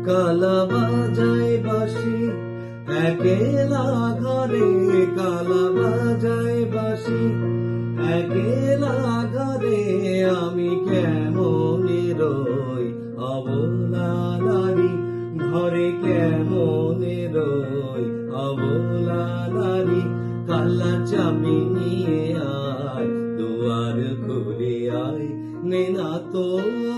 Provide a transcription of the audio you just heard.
কালা বাজায় বাঁশি একেলা ঘরে, কালা বাজায় বাঁশি একেলা ঘরে। আমি কেমনে রই অবলা নারী, ঘরে কেমনে রই অবলা নারী। কালা চাবি নিয়ে আয়, দুয়ার খুলে আয়, নে না তোর